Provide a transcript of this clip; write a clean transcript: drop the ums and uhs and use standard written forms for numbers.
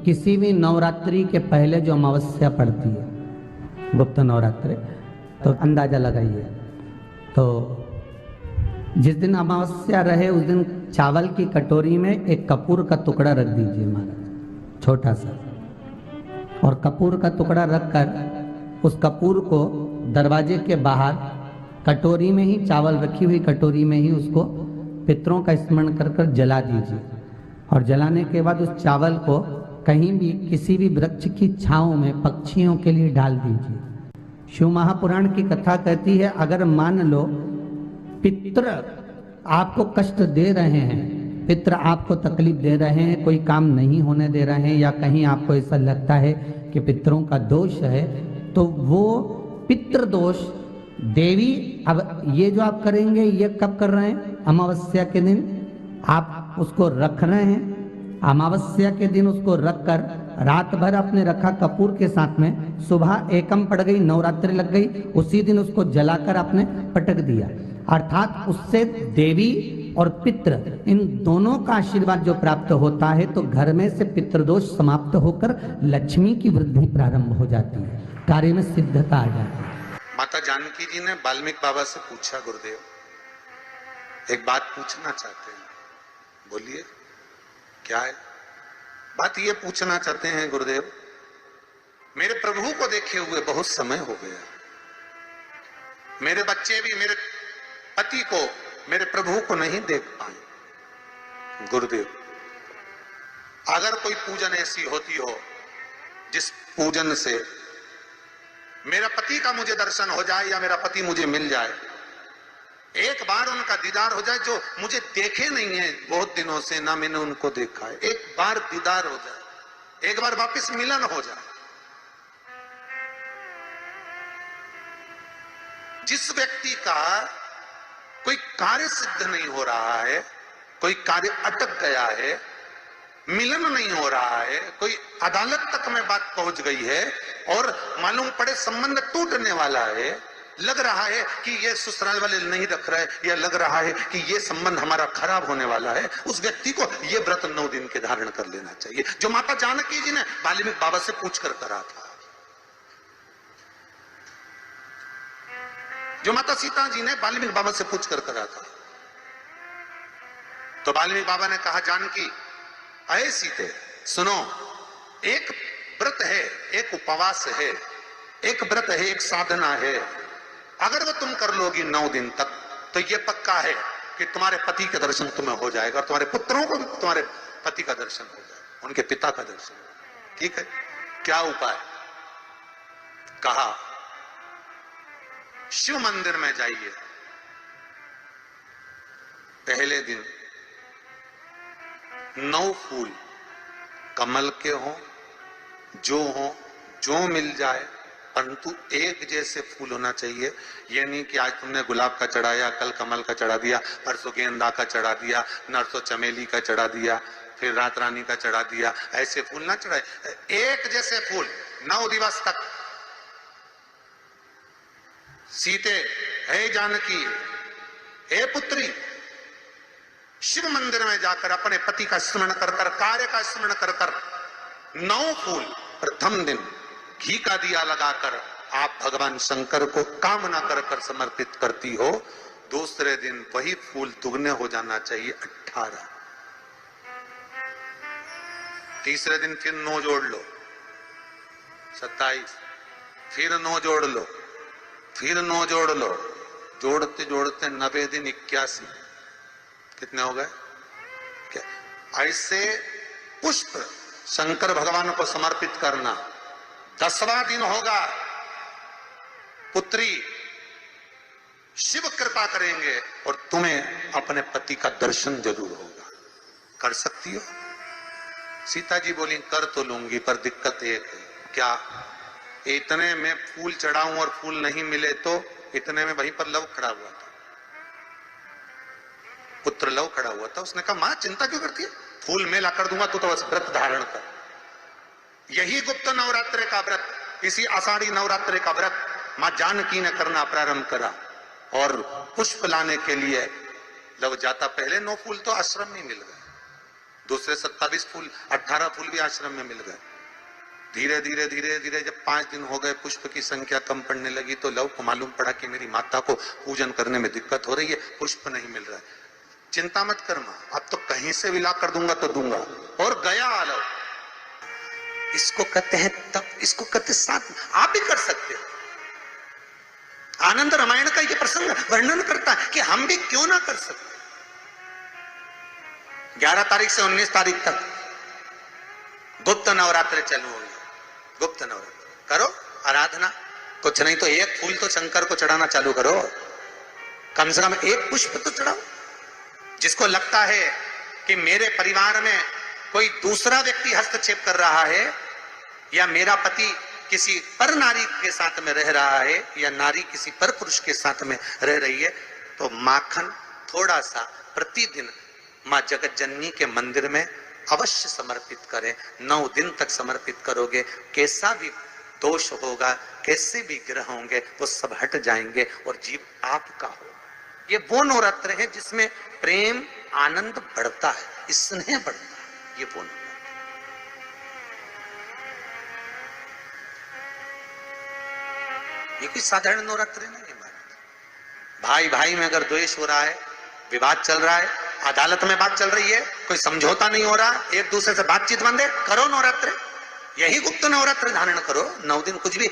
किसी भी नवरात्रि के पहले जो अमावस्या पड़ती है, गुप्त नवरात्रि, तो अंदाजा लगाइए। तो जिस दिन अमावस्या रहे उस दिन चावल की कटोरी में एक कपूर का टुकड़ा रख दीजिए महाराज, छोटा सा। और कपूर का टुकड़ा रखकर उस कपूर को दरवाजे के बाहर कटोरी में ही, चावल रखी हुई कटोरी में ही उसको पितरों का स्मरण कर कर जला दीजिए। और जलाने के बाद उस चावल को कहीं भी किसी भी वृक्ष की छांव में पक्षियों के लिए डाल दीजिए। शिव महापुराण की कथा कहती है, अगर मान लो पितृ आपको कष्ट दे रहे हैं, पितृ आपको तकलीफ दे रहे हैं, कोई काम नहीं होने दे रहे हैं, या कहीं आपको ऐसा लगता है कि पितरों का दोष है, तो वो पितृदोष देवी, अब ये जो आप करेंगे ये कब कर रहे हैं? अमावस्या के दिन आप उसको रख रहे हैं। अमावस्या के दिन उसको रखकर रात भर आपने रखा कपूर के साथ में, सुबह एकम पड़ गई, नवरात्रि लग गई, उसी दिन उसको जलाकर आपने पटक दिया। अर्थात उससे देवी और पितृ इन दोनों का आशीर्वाद जो प्राप्त होता है, तो घर में से पितृदोष समाप्त होकर लक्ष्मी की वृद्धि प्रारंभ हो जाती है, कार्य में सिद्धता आ जाती है। माता जानकी जी ने वाल्मीकि बाबा से पूछा, गुरुदेव एक बात पूछना चाहते हैं। बोलिए, क्या है बात? ये पूछना चाहते हैं गुरुदेव, मेरे प्रभु को देखे हुए बहुत समय हो गया, मेरे बच्चे भी मेरे पति को, मेरे प्रभु को नहीं देख पाए। गुरुदेव, अगर कोई पूजन ऐसी होती हो जिस पूजन से मेरा पति का मुझे दर्शन हो जाए या मेरा पति मुझे मिल जाए, एक बार उनका दीदार हो जाए, जो मुझे देखे नहीं है बहुत दिनों से, ना मैंने उनको देखा है, एक बार दीदार हो जाए, एक बार वापस मिलन हो जाए। जिस व्यक्ति का कोई कार्य सिद्ध नहीं हो रहा है, कोई कार्य अटक गया है, मिलन नहीं हो रहा है, कोई अदालत तक में बात पहुंच गई है और मालूम पड़े संबंध टूटने वाला है, लग रहा है कि ये ससुराल वाले नहीं रख रहे, या लग रहा है कि ये संबंध हमारा खराब होने वाला है, उस व्यक्ति को ये व्रत 9 दिन के धारण कर लेना चाहिए, जो माता जानकी जी ने वाल्मीकि बाबा से पूछकर करा था, जो माता सीता जी ने वाल्मीकि बाबा से पूछकर करा था। तो वाल्मीकि बाबा ने कहा, जानकी अये सीते सुनो, एक व्रत है, एक उपवास है, एक व्रत है, एक साधना है, अगर वो तुम कर लोगी 9 दिन तक, तो ये पक्का है कि तुम्हारे पति का दर्शन तुम्हें हो जाएगा और तुम्हारे पुत्रों को भी तुम्हारे पति का दर्शन हो जाएगा, उनके पिता का दर्शन। ठीक है, क्या उपाय? कहा, शिव मंदिर में जाइए, पहले दिन 9 फूल कमल के हों, जो मिल जाए, परंतु एक जैसे फूल होना चाहिए। ये नहीं कि आज तुमने गुलाब का चढ़ाया, कल कमल का चढ़ा दिया, परसों गेंदा का चढ़ा दिया, नरसों चमेली का चढ़ा दिया, फिर रात रानी का चढ़ा दिया, ऐसे फूल ना चढ़ाए, एक जैसे फूल 9 दिवस तक। सीते, हे जानकी, हे पुत्री, शिव मंदिर में जाकर अपने पति का स्मरण कर कर, कार्य का स्मरण कर कर 9 फूल प्रथम दिन घी का दिया लगाकर आप भगवान शंकर को कामना कर कर समर्पित करती हो, दूसरे दिन वही फूल दुगने हो जाना चाहिए 18। तीसरे दिन फिर 9 जोड़ लो 27, फिर 9 जोड़ लो, फिर 9 जोड़ लो, जोड़ते जोड़ते 90 दिन 81, कितने हो गए? क्या ऐसे पुष्प शंकर भगवान को समर्पित करना। 10वां दिन होगा, पुत्री शिव कृपा करेंगे और तुम्हें अपने पति का दर्शन जरूर होगा। कर सकती हो? सीता जी बोली, कर तो लूंगी, पर दिक्कत एक है। क्या? इतने में फूल चढ़ाऊं और फूल नहीं मिले तो? इतने में वहीं पर लव खड़ा हुआ था, पुत्र लव खड़ा हुआ था। उसने कहा, मां चिंता क्यों करती है, फूल मेला कर दूंगा, तू तो बस व्रत धारण कर। यही गुप्त नवरात्रि का व्रत, इसी आषाढ़ी नवरात्रि का व्रत मां जानकी ने करना प्रारंभ करा और पुष्प लाने के लिए लव जाता। पहले 9 फूल तो आश्रम में मिल गए, दूसरे 27 फूल 18 फूल भी आश्रम में मिल गए। धीरे धीरे धीरे धीरे जब 5 दिन हो गए, पुष्प की संख्या कम पड़ने लगी, तो लव को मालूम पड़ा कि मेरी माता को पूजन करने में दिक्कत हो रही है, पुष्प नहीं मिल रहा है। चिंता मत कर मां, अब तो कहीं से भी ला कर दूंगा तो दूंगा। और गया लव। इसको कहते हैं तप, इसको कहते साथ। आप भी कर सकते हो। आनंद रामायण का ये प्रसंग वर्णन करता है कि हम भी क्यों ना कर सकते। 11 तारीख से 19 तारीख तक गुप्त नवरात्र चालू होंगे। गुप्त नवरात्र करो, आराधना। कुछ नहीं तो एक फूल तो शंकर को चढ़ाना चालू करो, कम से कम एक पुष्प तो चढ़ाओ। जिसको लगता है कि मेरे परिवार में कोई दूसरा व्यक्ति हस्तक्षेप कर रहा है, या मेरा पति किसी पर नारी के साथ में रह रहा है, या नारी किसी पर पुरुष के साथ में रह रही है, तो माखन थोड़ा सा प्रतिदिन मां जगत जननी के मंदिर में अवश्य समर्पित करें। 9 दिन तक समर्पित करोगे, कैसा भी दोष होगा, कैसे भी ग्रह होंगे, वो सब हट जाएंगे और जीव आपका हो। ये वो नवरात्र है जिसमें प्रेम आनंद बढ़ता है, स्नेह बढ़ता है। ये वो नवरात्र, ये कोई साधारण नवरात्र नहीं है। भाई भाई में अगर द्वेष हो रहा है, विवाद चल रहा है, अदालत में बात चल रही है, कोई समझौता नहीं हो रहा, एक दूसरे से बातचीत बंद है, करो नवरात्र। यही गुप्त नवरात्र धारण करो। 9 दिन कुछ भी